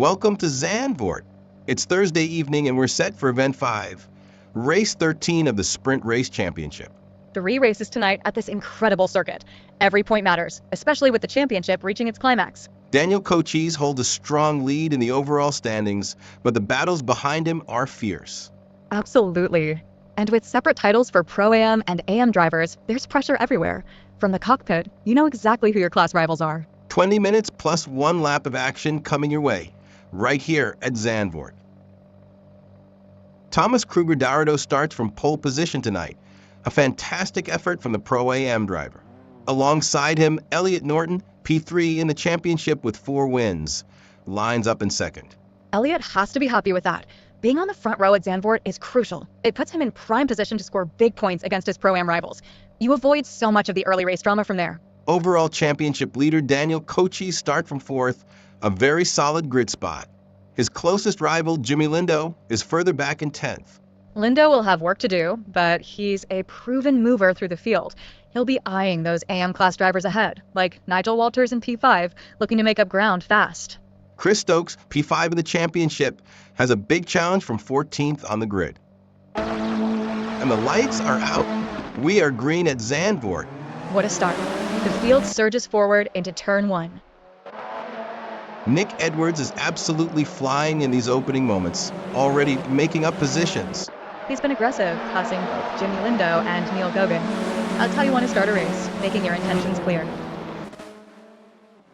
Welcome to Zandvoort. It's Thursday evening and we're set for Event 5, Race 13 of the Sprint Race Championship. 3 races tonight at this incredible circuit. Every point matters, especially with the championship reaching its climax. Daniel Cochise holds a strong lead in the overall standings, but the battles behind him are fierce. Absolutely. And with separate titles for Pro-Am and AM drivers, there's pressure everywhere. From the cockpit, you know exactly who your class rivals are. 20 minutes plus 1 lap of action coming your way, right here at Zandvoort. Thomas Kruger-Darado starts from pole position tonight, a fantastic effort from the Pro-Am driver. Alongside him, Elliott Norton, P3 in the championship with 4 wins, lines up in second. Elliott has to be happy with that. Being on the front row at Zandvoort is crucial. It puts him in prime position to score big points against his Pro-Am rivals. You avoid so much of the early race drama from there. Overall championship leader Daniel Cochise starts from 4th, a very solid grid spot. His closest rival, Jimmy Lindo, is further back in 10th. Lindo will have work to do, but he's a proven mover through the field. He'll be eyeing those AM class drivers ahead, like Nigel Walters in P5, looking to make up ground fast. Chris Stokes, P5 in the championship, has a big challenge from 14th on the grid. And the lights are out. We are green at Zandvoort. What a start. The field surges forward into turn 1. Nick Edwards is absolutely flying in these opening moments, already making up positions. He's been aggressive, passing both Jimmy Lindo and Neil Goguen. That's how you want to start a race, making your intentions clear.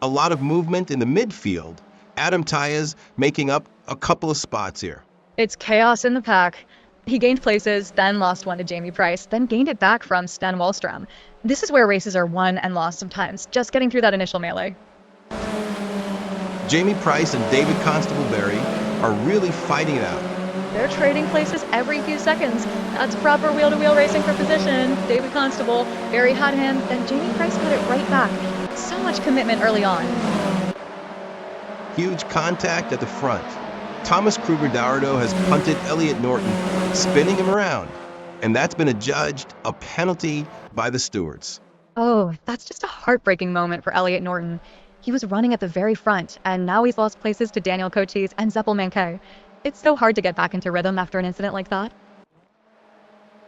A lot of movement in the midfield. Adam Tyas making up a couple of spots here. It's chaos in the pack. He gained places, then lost one to Jamie Price, then gained it back from Sten Wallstrom. This is where races are won and lost sometimes, just getting through that initial melee. Jamie Price and David Constable-Berry are really fighting it out. They're trading places every few seconds. That's proper wheel-to-wheel racing for position. David Constable, Berry had him, then Jamie Price got it right back. So much commitment early on. Huge contact at the front. Thomas Kruger-Darado has punted Elliott Norton, spinning him around. And that's been adjudged a penalty by the stewards. Oh, that's just a heartbreaking moment for Elliott Norton. He was running at the very front, and now he's lost places to Daniel Cochise and Zeppel Manquet. It's so hard to get back into rhythm after an incident like that.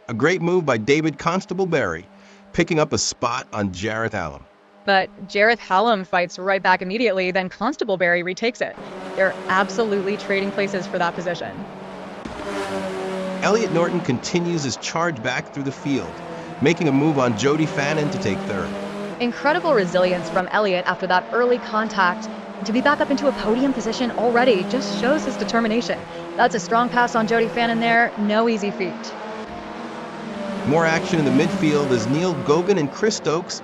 A great move by David Constable-Berry, picking up a spot on Jareth Hallam. But Jareth Hallam fights right back immediately, then Constable-Berry retakes it. They're absolutely trading places for that position. Elliott Norton continues his charge back through the field, making a move on Jody Fannin to take 3rd. Incredible resilience from Elliott after that early contact. To be back up into a podium position already just shows his determination. That's a strong pass on Jody Fannin there, no easy feat. More action in the midfield as Neil Goguen and Chris Stokes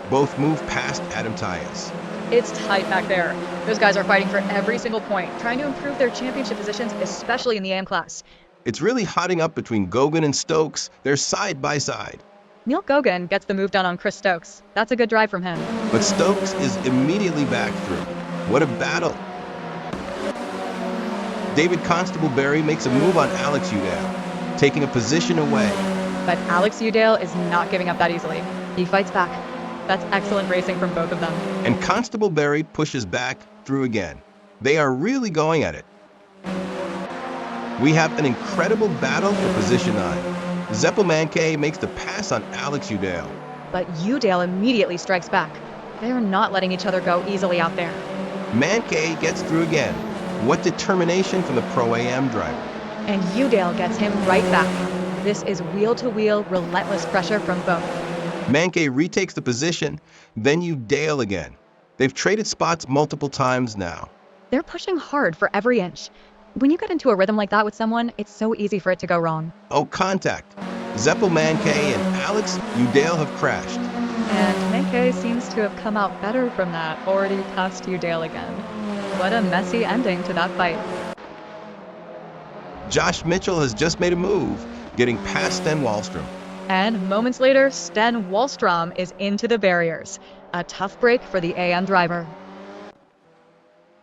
both move past Adam Tyas. It's tight back there. Those guys are fighting for every single point, trying to improve their championship positions, especially in the AM class. It's really hotting up between Goguen and Stokes. They're side by side. Neil Goguen gets the move done on Chris Stokes. That's a good drive from him. But Stokes is immediately back through. What a battle. David Constable-Berry makes a move on Alex Udale, taking a position away. But Alex Udale is not giving up that easily. He fights back. That's excellent racing from both of them. And Constable-Berry pushes back through again. They are really going at it. We have an incredible battle for position 9. Zeppel Manquet makes the pass on Alex Udale. But Udale immediately strikes back. They're not letting each other go easily out there. Manquet gets through again. What determination from the Pro-Am driver. And Udale gets him right back. This is wheel-to-wheel, relentless pressure from both. Manquet retakes the position, then Udale again. They've traded spots multiple times now. They're pushing hard for every inch. When you get into a rhythm like that with someone, it's so easy for it to go wrong. Oh, contact. Zeppel Manquet and Alex Udale have crashed. And Manquet seems to have come out better from that, already past Udale again. What a messy ending to that fight. Josh Mitchell has just made a move, getting past Sten Wallstrom. And moments later, Sten Wallstrom is into the barriers. A tough break for the AM driver.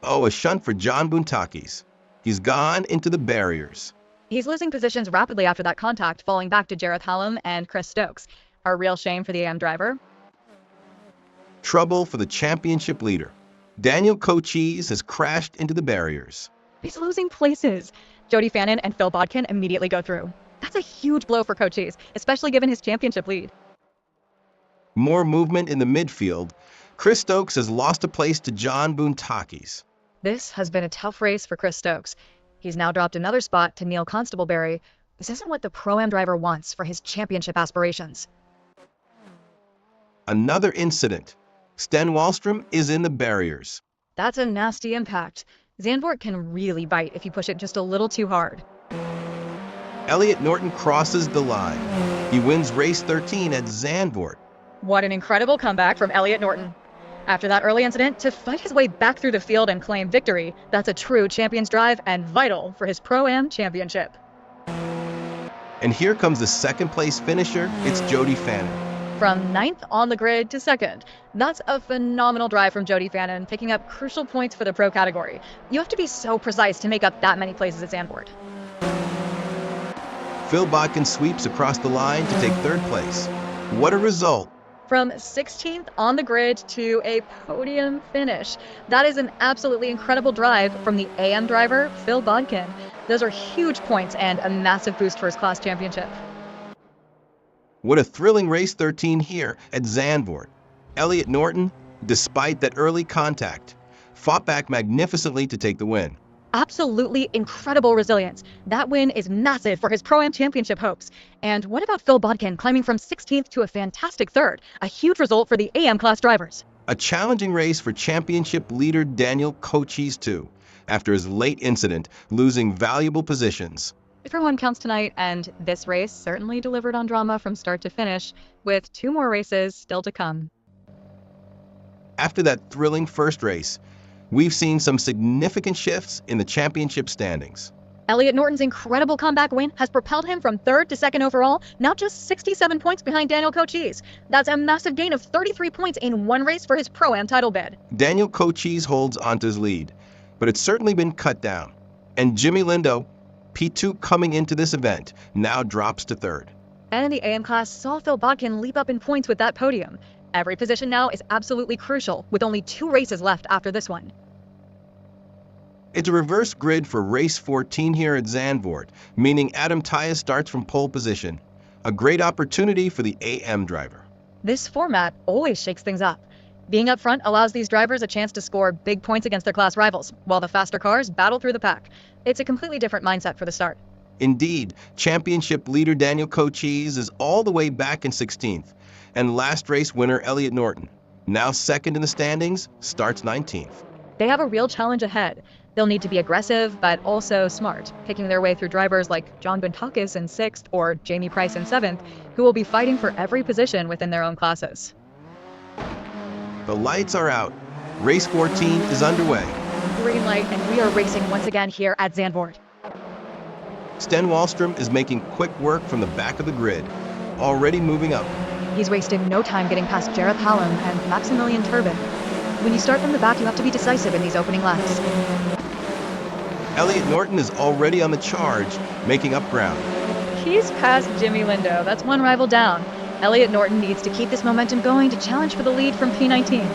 Oh, a shunt for John Buntakis. He's gone into the barriers. He's losing positions rapidly after that contact, falling back to Jareth Hallam and Chris Stokes. A real shame for the AM driver. Trouble for the championship leader. Daniel Cochise has crashed into the barriers. He's losing places. Jody Fannin and Phil Bodkin immediately go through. That's a huge blow for Cochise, especially given his championship lead. More movement in the midfield. Chris Stokes has lost a place to John Boontakis. This has been a tough race for Chris Stokes. He's now dropped another spot to Neil Constableberry. This isn't what the Pro-Am driver wants for his championship aspirations. Another incident. Sten Wallstrom is in the barriers. That's a nasty impact. Zandvoort can really bite if you push it just a little too hard. Elliot Norton crosses the line. He wins race 13 at Zandvoort. What an incredible comeback from Elliot Norton. After that early incident, to fight his way back through the field and claim victory, that's a true champion's drive and vital for his Pro-Am championship. And here comes the second place finisher. It's Jody Fannin. From 9th on the grid to 2nd. That's a phenomenal drive from Jody Fannin, picking up crucial points for the pro category. You have to be so precise to make up that many places at Zandvoort. Phil Bodkin sweeps across the line to take 3rd place. What a result. From 16th on the grid to a podium finish. That is an absolutely incredible drive from the AM driver, Phil Bodkin. Those are huge points and a massive boost for his class championship. What a thrilling race 13 here at Zandvoort. Elliot Norton, despite that early contact, fought back magnificently to take the win. Absolutely incredible resilience. That win is massive for his Pro-Am championship hopes. And what about Phil Bodkin climbing from 16th to a fantastic 3rd? A huge result for the AM class drivers. A challenging race for championship leader Daniel Cochise too, after his late incident, losing valuable positions. Everyone counts tonight, and this race certainly delivered on drama from start to finish, with 2 more races still to come. After that thrilling first race, we've seen some significant shifts in the championship standings. Elliot Norton's incredible comeback win has propelled him from 3rd to 2nd overall, now just 67 points behind Daniel Cochise. That's a massive gain of 33 points in one race for his Pro-Am title bid. Daniel Cochise holds onto his lead, but it's certainly been cut down. And Jimmy Lindo, P2 coming into this event, now drops to 3rd. And the AM class saw Phil Bodkin leap up in points with that podium. Every position now is absolutely crucial, with only 2 races left after this one. It's a reverse grid for race 14 here at Zandvoort, meaning Adam Tyus starts from pole position. A great opportunity for the AM driver. This format always shakes things up. Being up front allows these drivers a chance to score big points against their class rivals, while the faster cars battle through the pack. It's a completely different mindset for the start. Indeed, championship leader Daniel Cochise is all the way back in 16th, and last race winner Elliot Norton, now 2nd in the standings, starts 19th. They have a real challenge ahead. They'll need to be aggressive, but also smart, picking their way through drivers like John Boontakis in 6th or Jamie Price in 7th, who will be fighting for every position within their own classes. The lights are out. Race 14 is underway. Green light, and we are racing once again here at Zandvoort. Sten Wallstrom is making quick work from the back of the grid, already moving up. He's wasting no time getting past Jareth Hallam and Maximilian Turbin. When you start from the back, you have to be decisive in these opening laps. Elliot Norton is already on the charge, making up ground. He's past Jimmy Lindo. That's one rival down. Elliot Norton needs to keep this momentum going to challenge for the lead from P19.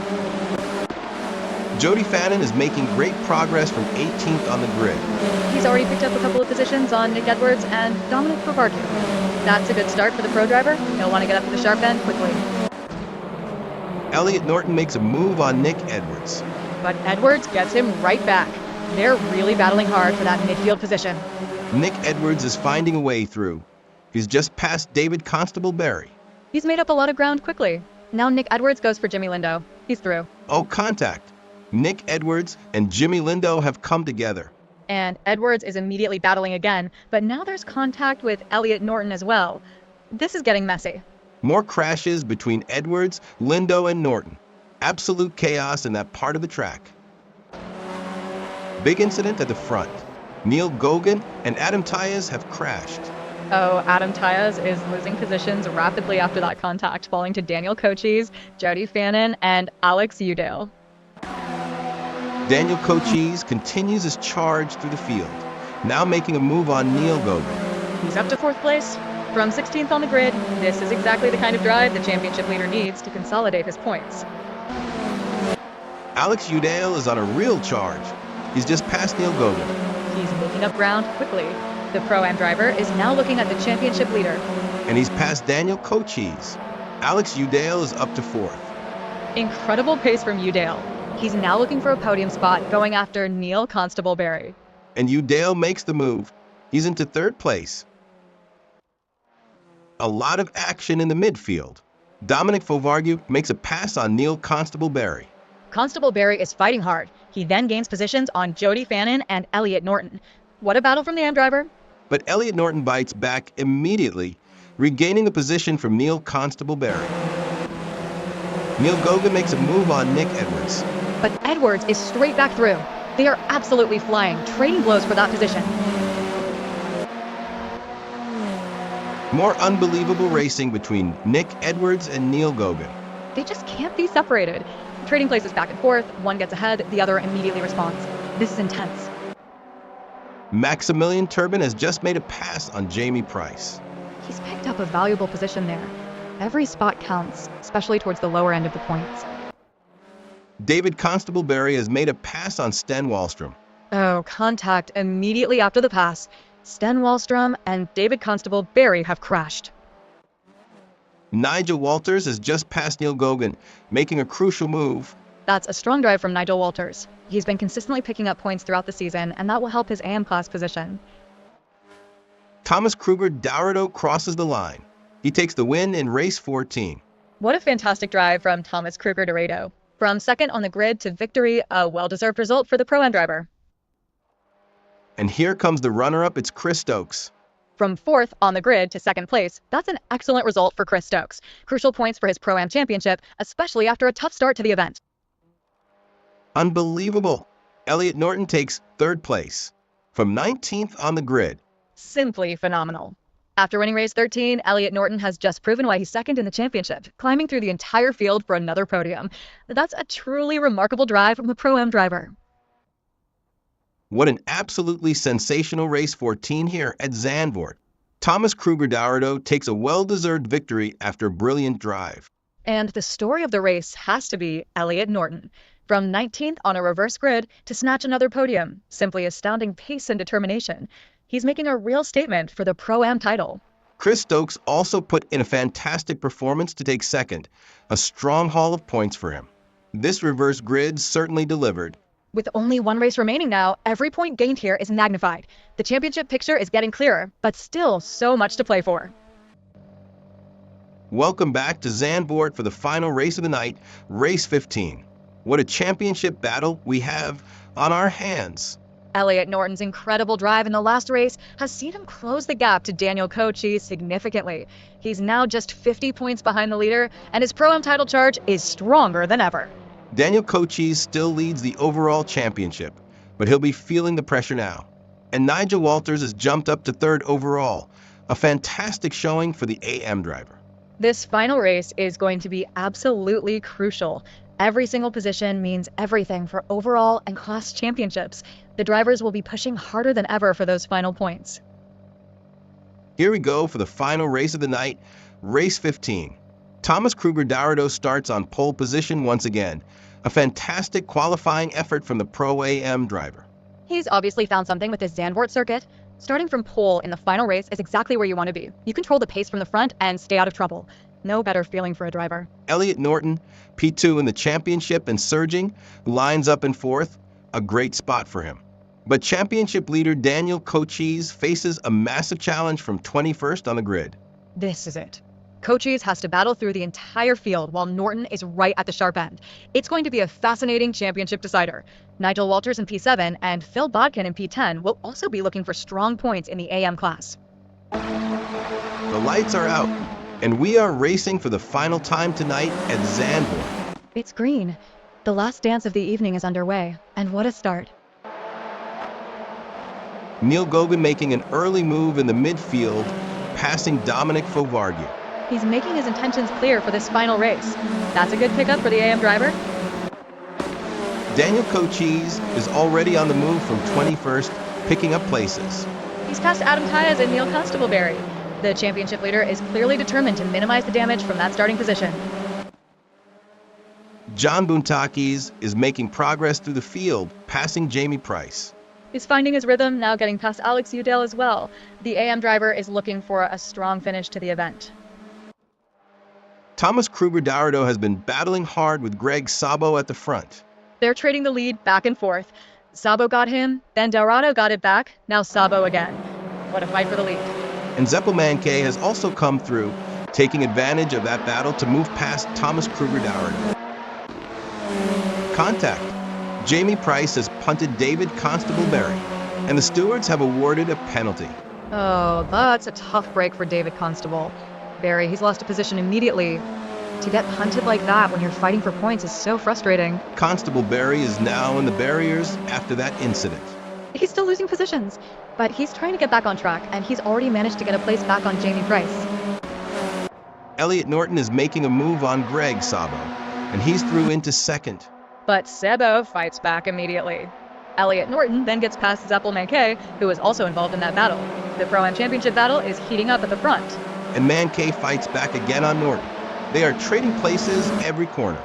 Jody Fannin is making great progress from 18th on the grid. He's already picked up a couple of positions on Nick Edwards and Dominic Provarku. That's a good start for the pro driver. He'll want to get up to the sharp end quickly. Elliot Norton makes a move on Nick Edwards. But Edwards gets him right back. They're really battling hard for that midfield position. Nick Edwards is finding a way through. He's just past David Constableberry. He's made up a lot of ground quickly. Now Nick Edwards goes for Jimmy Lindo. He's through. Oh, contact. Nick Edwards and Jimmy Lindo have come together. And Edwards is immediately battling again, but now there's contact with Elliot Norton as well. This is getting messy. More crashes between Edwards, Lindo, and Norton. Absolute chaos in that part of the track. Big incident at the front. Neil Gogan and Adam Tyas have crashed. Oh, Adam Tyas is losing positions rapidly after that contact, falling to Daniel Cochise, Jody Fannin, and Alex Udale. Daniel Cochise continues his charge through the field, now making a move on Neil Gogan. He's up to 4th place. From 16th on the grid, this is exactly the kind of drive the championship leader needs to consolidate his points. Alex Udale is on a real charge. He's just past Neil Goguen. He's making up ground quickly. The Pro-Am driver is now looking at the championship leader. And he's past Daniel Cochise. Alex Udale is up to 4th. Incredible pace from Udale. He's now looking for a podium spot, going after Neil Constable-Berry. And Udale makes the move. He's into 3rd place. A lot of action in the midfield. Dominic Fovargue makes a pass on Neil Constable-Berry. Constable-Berry is fighting hard. He then gains positions on Jody Fannin and Elliot Norton. What a battle from the AM driver. But Elliot Norton bites back immediately, regaining the position from Neil Constable-Berry. Neil Goguen makes a move on Nick Edwards. But Edwards is straight back through. They are absolutely flying, trading blows for that position. More unbelievable racing between Nick Edwards and Neil Goguen. They just can't be separated. Trading places back and forth, one gets ahead, the other immediately responds. This is intense. Maximilian Turbin has just made a pass on Jamie Price. He's picked up a valuable position there. Every spot counts, especially towards the lower end of the points. David Constable-Berry has made a pass on Sten Wallstrom. Oh, contact immediately after the pass. Sten Wallstrom and David Constable-Berry have crashed. Nigel Walters has just passed Neil Goguen, making a crucial move. That's a strong drive from Nigel Walters. He's been consistently picking up points throughout the season, and that will help his AM class position. Thomas Kruger-Dauerdo crosses the line. He takes the win in race 14. What a fantastic drive from Thomas Kruger-Dauerdo. From 2nd on the grid to victory, a well-deserved result for the Pro-Am driver. And here comes the runner-up, it's Chris Stokes. From 4th on the grid to 2nd place, that's an excellent result for Chris Stokes. Crucial points for his Pro-Am championship, especially after a tough start to the event. Unbelievable. Elliot Norton takes 3rd place. From 19th on the grid. Simply phenomenal. After winning race 13, Elliot Norton has just proven why he's 2nd in the championship, climbing through the entire field for another podium. That's a truly remarkable drive from the Pro-Am driver. What an absolutely sensational race 14 here at Zandvoort. Thomas Kruger-Dauerdo takes a well-deserved victory after a brilliant drive. And the story of the race has to be Elliot Norton. From 19th on a reverse grid to snatch another podium. Simply astounding pace and determination. He's making a real statement for the Pro-Am title. Chris Stokes also put in a fantastic performance to take 2nd, a strong haul of points for him. This reverse grid certainly delivered. With only one race remaining now, every point gained here is magnified. The championship picture is getting clearer, but still so much to play for. Welcome back to Zandvoort for the final race of the night, race 15. What a championship battle we have on our hands. Elliot Norton's incredible drive in the last race has seen him close the gap to Daniel Cochise significantly. He's now just 50 points behind the leader, and his Pro-Am title charge is stronger than ever. Daniel Cochise still leads the overall championship, but he'll be feeling the pressure now. And Nigel Walters has jumped up to 3rd overall, a fantastic showing for the AM driver. This final race is going to be absolutely crucial. Every single position means everything for overall and class championships. The drivers will be pushing harder than ever for those final points. Here we go for the final race of the night, race 15. Thomas Kruger-Dauerdo starts on pole position once again, a fantastic qualifying effort from the Pro-Am driver. He's obviously found something with his Zandvoort circuit. Starting from pole in the final race is exactly where you want to be. You control the pace from the front and stay out of trouble. No better feeling for a driver. Elliot Norton, P2 in the championship and surging, lines up in 4th, a great spot for him. But championship leader Daniel Cochise faces a massive challenge from 21st on the grid. This is it. Cochise has to battle through the entire field while Norton is right at the sharp end. It's going to be a fascinating championship decider. Nigel Walters in P7 and Phil Bodkin in P10 will also be looking for strong points in the AM class. The lights are out, and we are racing for the final time tonight at Zandvoort. It's green. The last dance of the evening is underway, and what a start. Neil Goguen making an early move in the midfield, passing Dominic Fovargue. He's making his intentions clear for this final race. That's a good pickup for the AM driver. Daniel Cochise is already on the move from 21st, picking up places. He's passed Adam Tyas and Neil Constable-Berry. The championship leader is clearly determined to minimize the damage from that starting position. John Buntakis is making progress through the field, passing Jamie Price. He's finding his rhythm, now getting past Alex Udell as well. The AM driver is looking for a strong finish to the event. Thomas Kruger-Darado has been battling hard with Greg Sabo at the front. They're trading the lead back and forth. Sabo got him, then Darado got it back, now Sabo again. What a fight for the lead. And Zeppelin has also come through, taking advantage of that battle to move past Thomas Kruger-Darado. Contact. Jamie Price has punted David Constable-Berry, and the stewards have awarded a penalty. Oh, that's a tough break for David Constable. Berry, he's lost a position immediately. To get punted like that when you're fighting for points is so frustrating. Constable-Berry is now in the barriers after that incident. He's still losing positions, but he's trying to get back on track, and he's already managed to get a place back on Jamie Price. Elliot Norton is making a move on Greg Sabo, and he's through into second. But Sabo fights back immediately. Elliot Norton then gets past Zeppelin, who was also involved in that battle. The Pro-Am Championship battle is heating up at the front. And Mankay fights back again on Norton. They are trading places every corner.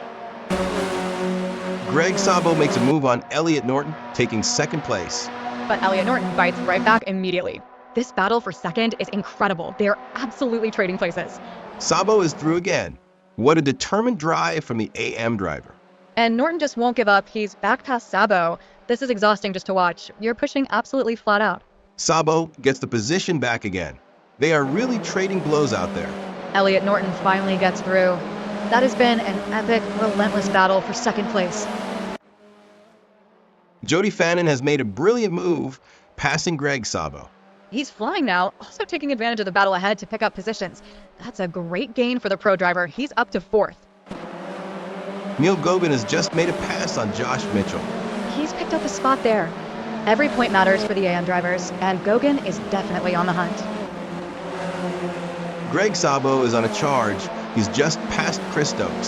Greg Sabo makes a move on Elliot Norton, taking second place. But Elliot Norton fights right back immediately. This battle for second is incredible. They're absolutely trading places. Sabo is through again. What a determined drive from the AM driver. And Norton just won't give up. He's back past Sabo. This is exhausting just to watch. You're pushing absolutely flat out. Sabo gets the position back again. They are really trading blows out there. Elliot Norton finally gets through. That has been an epic, relentless battle for second place. Jody Fannin has made a brilliant move, passing Greg Sabo. He's flying now, also taking advantage of the battle ahead to pick up positions. That's a great gain for the pro driver. He's up to fourth. Neil Gobin has just made a pass on Josh Mitchell. He's picked up a spot there. Every point matters for the AM drivers, and Gogin is definitely on the hunt. Greg Sabo is on a charge. He's just past Chris Stokes.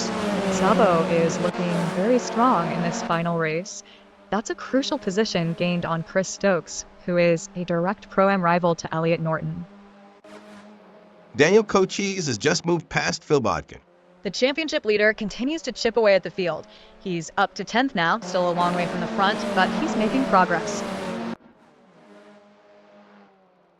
Sabo is looking very strong in this final race. That's a crucial position gained on Chris Stokes, who is a direct Pro-Am rival to Elliot Norton. Daniel Cochise has just moved past Phil Bodkin. The championship leader continues to chip away at the field. He's up to 10th now, still a long way from the front, but he's making progress.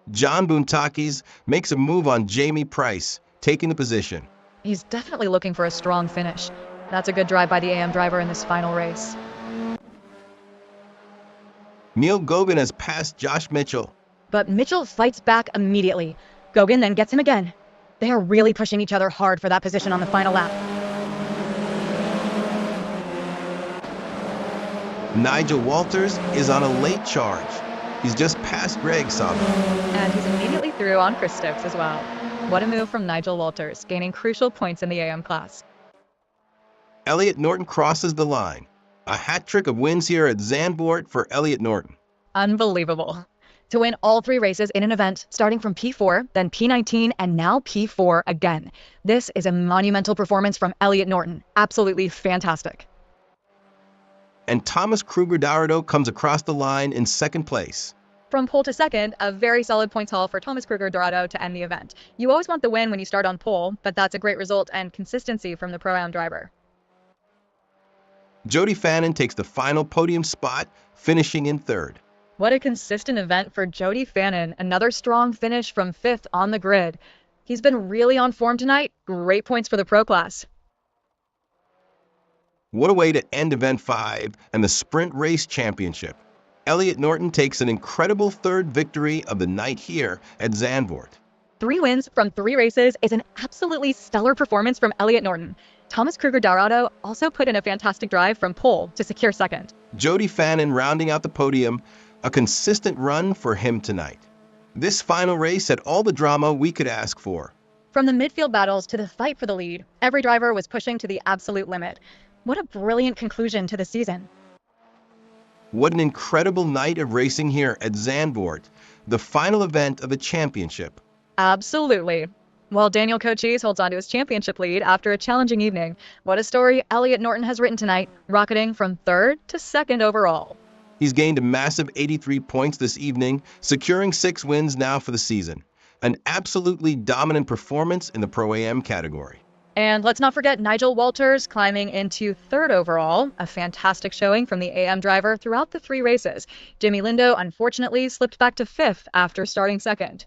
John Buntakis makes a move on Jamie Price, taking the position. He's definitely looking for a strong finish. That's a good drive by the AM driver in this final race. Neil Gobin has passed Josh Mitchell. But Mitchell fights back immediately. Gogin then gets him again. They are really pushing each other hard for that position on the final lap. Nigel Walters is on a late charge. He's just past Greg Sabo. And he's immediately through on Chris Stokes as well. What a move from Nigel Walters, gaining crucial points in the AM class. Elliot Norton crosses the line. A hat trick of wins here at Zandvoort for Elliot Norton. Unbelievable. To win all three races in an event, starting from P4, then P19, and now P4 again. This is a monumental performance from Elliot Norton. Absolutely fantastic. And Thomas Kruger-Darado comes across the line in second place. From pole to second, a very solid points haul for Thomas Kruger-Darado to end the event. You always want the win when you start on pole, but that's a great result and consistency from the Pro-Am driver. Jody Fannin takes the final podium spot, finishing in third. What a consistent event for Jody Fannin. Another strong finish from fifth on the grid. He's been really on form tonight. Great points for the pro class. What a way to end Event 5 and the Sprint Race Championship. Elliot Norton takes an incredible third victory of the night here at Zandvoort. 3 wins from 3 races is an absolutely stellar performance from Elliot Norton. Thomas Kruger-Darado also put in a fantastic drive from pole to secure second. Jody Fannin rounding out the podium, a consistent run for him tonight. This final race had all the drama we could ask for. From the midfield battles to the fight for the lead, every driver was pushing to the absolute limit. What a brilliant conclusion to the season. What an incredible night of racing here at Zandvoort, the final event of the championship. Absolutely. While Daniel Cochise holds on to his championship lead after a challenging evening, what a story Elliot Norton has written tonight, rocketing from third to second overall. He's gained a massive 83 points this evening, securing 6 wins now for the season. An absolutely dominant performance in the Pro-Am category. And let's not forget Nigel Walters climbing into third overall, a fantastic showing from the AM driver throughout the 3 races. Jimmy Lindo unfortunately slipped back to fifth after starting second.